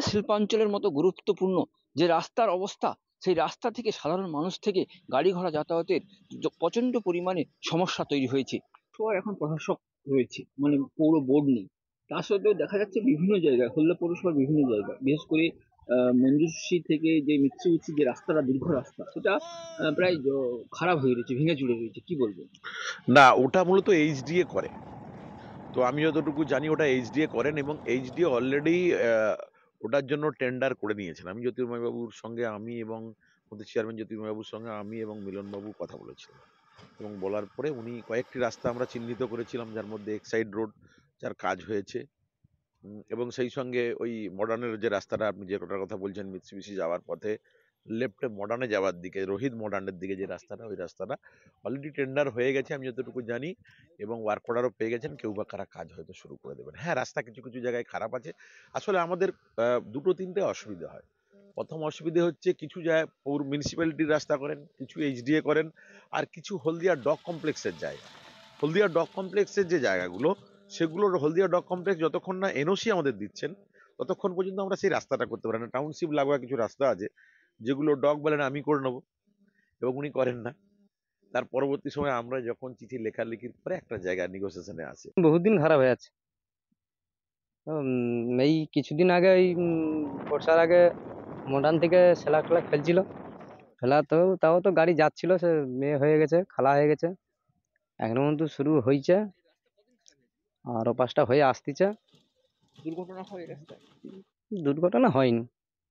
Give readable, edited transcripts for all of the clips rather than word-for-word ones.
শিল্পাঞ্চলের মতো গুরুত্বপূর্ণ যে রাস্তার অবস্থা, সেই রাস্তা থেকে সাধারণ মানুষ থেকে গাড়ি ঘোড়া যাতায়াতের প্রচণ্ড পরিমাণে সমস্যা তৈরি হয়েছে। সবাই এখন প্রশাসক রয়েছে, মানে পৌর বোর্ড নেই। তা সত্ত্বেও দেখা যাচ্ছে বিভিন্ন জায়গায়, হলদিয়া পৌরসভার বিভিন্ন জায়গায়, বিশেষ করে মঞ্জুশ্রী থেকে যে মিৎসুবিশি যে রাস্তাটা, দীর্ঘ রাস্তা, সেটা প্রায় খারাপ হয়ে রয়েছে, ভেঙে চুরে রয়েছে। কি বলবেন? না, ওটা মূলত এইচডিএ করে। তো আমি যতটুকু জানি ওটা এইচডিএ করেন এবং এইচডিএ অলরেডি ওটার জন্য টেন্ডার করে নিয়েছেন। আমি জ্যোতির্ময় বাবুর সঙ্গে আমি এবং আমাদের চেয়ারম্যান জ্যোতির্ময় বাবুর সঙ্গে আমি এবং মিলনবাবু কথা বলেছিলাম এবং বলার পরে উনি কয়েকটি রাস্তা আমরা চিহ্নিত করেছিলাম, যার মধ্যে এক্সাইড রোড, যার কাজ হয়েছে, এবং সেই সঙ্গে ওই মডার্নের যে রাস্তাটা আপনি যেটার কথা বলছেন মিৎসুবিশি যাওয়ার পথে লেফটে মডার্নে যাওয়ার দিকে, রোহিত মডার্নের দিকে যে রাস্তাটা, ওই রাস্তাটা অলরেডি টেন্ডার হয়ে গেছে আমি যতটুকু জানি, এবং ওয়ার্ক অর্ডারও পেয়ে গেছেন। কেউ বা কারা কাজ হয়তো শুরু করে দেবেন। হ্যাঁ, রাস্তা কিছু কিছু জায়গায় খারাপ আছে। আসলে আমাদের দুটো তিনটে অসুবিধা হয়। প্রথম অসুবিধে হচ্ছে কিছু জায়গায় পৌর মিউনিসিপ্যালিটির রাস্তা করেন, কিছু এইচডিএ করেন, আর কিছু হলদিয়া ডক কমপ্লেক্সের জায়গা। হলদিয়া ডক কমপ্লেক্সের যে জায়গাগুলো, সেগুলোর হলদিয়া ডক কমপ্লেক্স যতক্ষণ না এনওসি আমাদের দিচ্ছেন ততক্ষণ পর্যন্ত আমরা সেই রাস্তাটা করতে পারি না। টাউনশিপ লাগোয়া কিছু রাস্তা আছে যেগুলো ডক বলেন আমি করে নেবো, এবং উনি করেন না। তার পরবর্তী সময় আমরা যখন চিঠি লেখালেখির পরে একটা জায়গা নেগোসিয়েশনে আসে। বহুদিন খারাপ হয়ে আছে। এই কিছুদিন আগে ওই বর্ষার আগে মডার্ন থেকে সেলা খেলা খেলছিল। খেলা তো তাও তো গাড়ি যাচ্ছিল, সে মেয়ে হয়ে গেছে, খালা হয়ে গেছে। এখনো পর্যন্ত শুরু হয়েছে, আর পাঁচটা হয়ে আসতেছে। দুর্ঘটনা হয় রাস্তায়। দুর্ঘটনা হয়নি,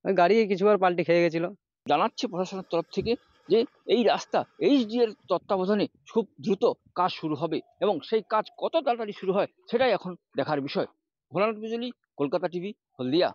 ওই গাড়ি কিছুবার পাল্টি খেয়ে গেছিল। জানাচ্ছে প্রশাসনের তরফ থেকে যে এই রাস্তা এইচডিএর তত্ত্বাবধানে খুব দ্রুত কাজ শুরু হবে, এবং সেই কাজ কত তাড়াতাড়ি শুরু হয় সেটাই এখন দেখার বিষয়। ভোলানাথ বিজলি, কলকাতা টিভি, হলদিয়া।